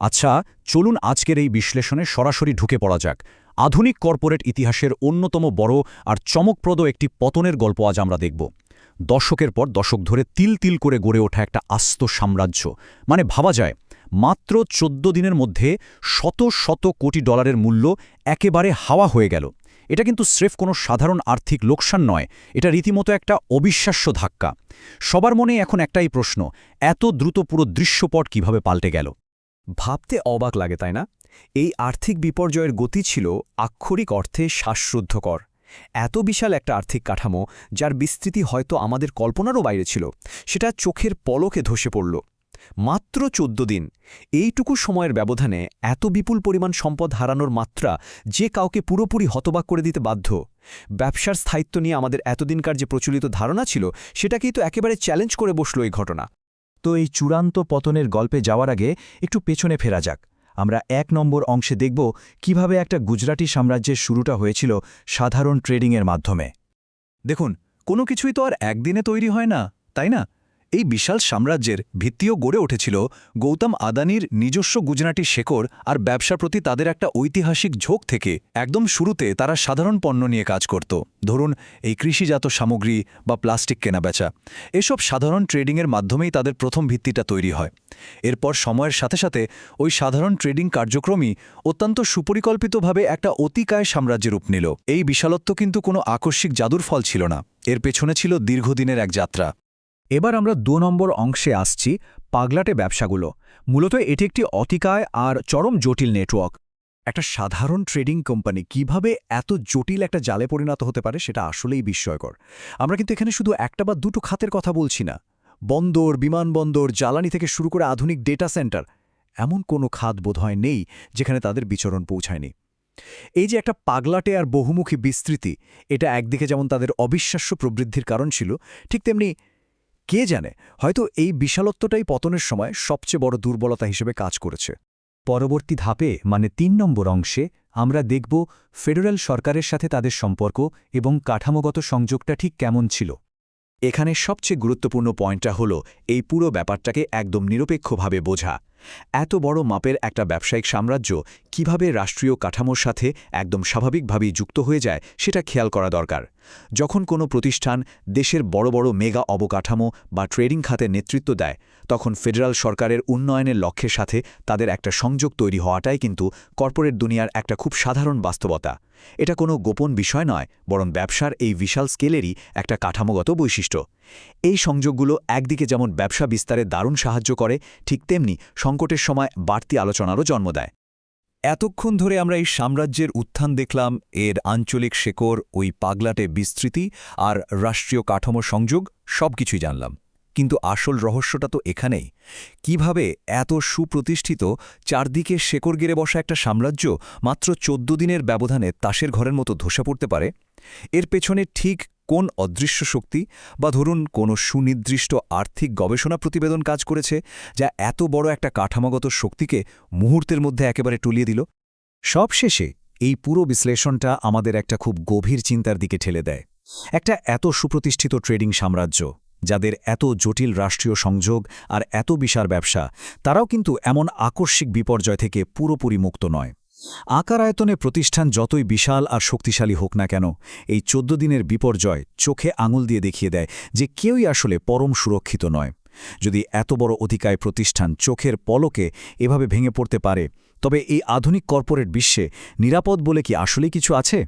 আচ্ছা, চলুন আজকের এই বিশ্লেষণে সরাসরি ঢুকে পড়া যাক। আধুনিক কর্পোরেট ইতিহাসের অন্যতম বড় আর চমকপ্রদ একটি পতনের গল্প আজ আমরা দেখব। দশকের পর দশক ধরে তিল তিল করে গড়ে ওঠা একটা আস্ত সাম্রাজ্য, মানে ভাবা যায় মাত্র ১৪ দিনের মধ্যে শত শত কোটি ডলারের মূল্য একেবারে হাওয়া হয়ে গেল। এটা কিন্তু স্রেফ কোনো সাধারণ আর্থিক লোকসান নয়, এটা রীতিমতো একটা অবিশ্বাস্য ধাক্কা। সবার মনে এখন একটাই প্রশ্ন, এত দ্রুত পুরো দৃশ্যপট কিভাবে পাল্টে গেল? ভাবতে অবাক লাগে, তাই না? এই আর্থিক বিপর্যয়ের গতি ছিল আক্ষরিক অর্থে শ্বাসরুদ্ধকর। এত বিশাল একটা আর্থিক কাঠামো, যার বিস্তৃতি হয়তো আমাদের কল্পনারও বাইরে ছিল, সেটা চোখের পলকে ধসে পড়ল। মাত্র ১৪ দিন, এইটুকু সময়ের ব্যবধানে এত বিপুল পরিমাণ সম্পদ হারানোর মাত্রা যে কাউকে পুরোপুরি হতবাক করে দিতে বাধ্য। ব্যবসার স্থায়িত্ব নিয়ে আমাদের এতদিনকার যে প্রচলিত ধারণা ছিল, সেটাকেই তো একেবারে চ্যালেঞ্জ করে বসল এই ঘটনা। তো এই চূড়ান্ত পতনের গল্পে যাওয়ার আগে একটু পেছনে ফেরা যাক। আমরা ১ নম্বর অংশে দেখব কিভাবে একটা গুজরাটি সাম্রাজ্যের শুরুটা হয়েছিল সাধারণ ট্রেডিংয়ের মাধ্যমে। দেখুন, কোনো কিছুই তো আর একদিনে তৈরি হয় না, তাই না? এই বিশাল সাম্রাজ্যের ভিত্তিও গড়ে উঠেছিল গৌতম আদানির নিজস্ব গুজরাটি শেকড় আর ব্যবসার প্রতি তাদের একটা ঐতিহাসিক ঝোঁক থেকে। একদম শুরুতে তারা সাধারণ পণ্য নিয়ে কাজ করত, ধরুন এই কৃষিজাত সামগ্রী বা প্লাস্টিক কেনাবেচা। এসব সাধারণ ট্রেডিংয়ের মাধ্যমেই তাদের প্রথম ভিত্তিটা তৈরি হয়। এরপর সময়ের সাথে সাথে ওই সাধারণ ট্রেডিং কার্যক্রমই অত্যন্ত সুপরিকল্পিতভাবে একটা অতিকায় সাম্রাজ্যের রূপ নিল। এই বিশালত্ব কিন্তু কোনো আকস্মিক জাদুর ফল ছিল না, এর পেছনে ছিল দীর্ঘদিনের এক যাত্রা। এবার আমরা ২ নম্বর অংশে আসছি, পাগলাটে ব্যবসাগুলো। মূলত এটি একটি অতিকায় আর চরম জটিল নেটওয়ার্ক। একটা সাধারণ ট্রেডিং কোম্পানি কিভাবে এত জটিল একটা জালে পরিণত হতে পারে, সেটা আসলেই বিস্ময়কর। আমরা কিন্তু এখানে শুধু একটা বা দুটো খাতের কথা বলছি না। বন্দর, বিমানবন্দর, জ্বালানি থেকে শুরু করে আধুনিক ডেটা সেন্টার, এমন কোনো খাত বোধহয় নেই যেখানে তাদের বিচরণ পৌঁছায়নি। এই যে একটা পাগলাটে আর বহুমুখী বিস্তৃতি, এটা একদিকে যেমন তাদের অবিশ্বাস্য প্রবৃদ্ধির কারণ ছিল, ঠিক তেমনি কে জানে, হয়তো এই বিশালত্বটাই পতনের সময় সবচেয়ে বড় দুর্বলতা হিসেবে কাজ করেছে। পরবর্তী ধাপে, মানে ৩ নম্বর অংশে, আমরা দেখব ফেডারেল সরকারের সাথে তাদের সম্পর্ক এবং কাঠামোগত সংযোগটা ঠিক কেমন ছিল। এখানে সবচেয়ে গুরুত্বপূর্ণ পয়েন্টটা হলো এই পুরো ব্যাপারটাকে একদম নিরপেক্ষভাবে বোঝা। এত বড় মাপের একটা ব্যবসায়িক সাম্রাজ্য কিভাবে রাষ্ট্রীয় কাঠামোর সাথে একদম স্বাভাবিকভাবেই যুক্ত হয়ে যায়, সেটা খেয়াল করা দরকার। যখন কোনো প্রতিষ্ঠান দেশের বড় বড় মেগা অবকাঠামো বা ট্রেডিং খাতে নেতৃত্ব দেয়, তখন ফেডারাল সরকারের উন্নয়নের লক্ষ্যের সাথে তাদের একটা সংযোগ তৈরি হওয়াটাই কিন্তু কর্পোরেট দুনিয়ার একটা খুব সাধারণ বাস্তবতা। এটা কোনো গোপন বিষয় নয়, বরং ব্যবসার এই বিশাল স্কেলেরই একটা কাঠামোগত বৈশিষ্ট্য। এই সংযোগগুলো একদিকে যেমন ব্যবসা বিস্তারে দারুণ সাহায্য করে, ঠিক তেমনি সংকটের সময় বাড়তি আলোচনারও জন্ম দেয়। এতক্ষণ ধরে আমরা এই সাম্রাজ্যের উত্থান দেখলাম, এর আঞ্চলিক শেকড়, ওই পাগলাটে বিস্তৃতি আর রাষ্ট্রীয় কাঠামো সংযোগ, সবকিছুই জানলাম। কিন্তু আসল রহস্যটা তো এখানেই। কিভাবে এত সুপ্রতিষ্ঠিত, চারদিকে শেকড় গেড়ে বসা একটা সাম্রাজ্য মাত্র ১৪ দিনের ব্যবধানে তাসের ঘরের মতো ধসে পড়তে পারে? এর পেছনে ঠিক কোন অদৃশ্য শক্তি বা ধরুন কোনো সুনির্দিষ্ট আর্থিক গবেষণা প্রতিবেদন কাজ করেছে, যা এত বড় একটা কাঠামোগত শক্তিকে মুহূর্তের মধ্যে একেবারে টলিয়ে দিল? সবশেষে এই পুরো বিশ্লেষণটা আমাদের একটা খুব গভীর চিন্তার দিকে ঠেলে দেয়। একটা এত সুপ্রতিষ্ঠিত ট্রেডিং সাম্রাজ্য, যাদের এত জটিল রাষ্ট্রীয় সংযোগ আর এত বিশাল ব্যবসা, তারাও কিন্তু এমন আকস্মিক বিপর্যয় থেকে পুরোপুরি মুক্ত নয়। আকার আয়তনে প্রতিষ্ঠান যতই বিশাল আর শক্তিশালী হোক না কেন, এই ১৪ দিনের বিপর্যয় চোখে আঙুল দিয়ে দেখিয়ে দেয় যে কেউই আসলে পরম সুরক্ষিত নয়। যদি এত বড় অতিকায় প্রতিষ্ঠান চোখের পলকে এভাবে ভেঙে পড়তে পারে, তবে এই আধুনিক কর্পোরেট বিশ্বে নিরাপদ বলে কি আসলেই কিছু আছে?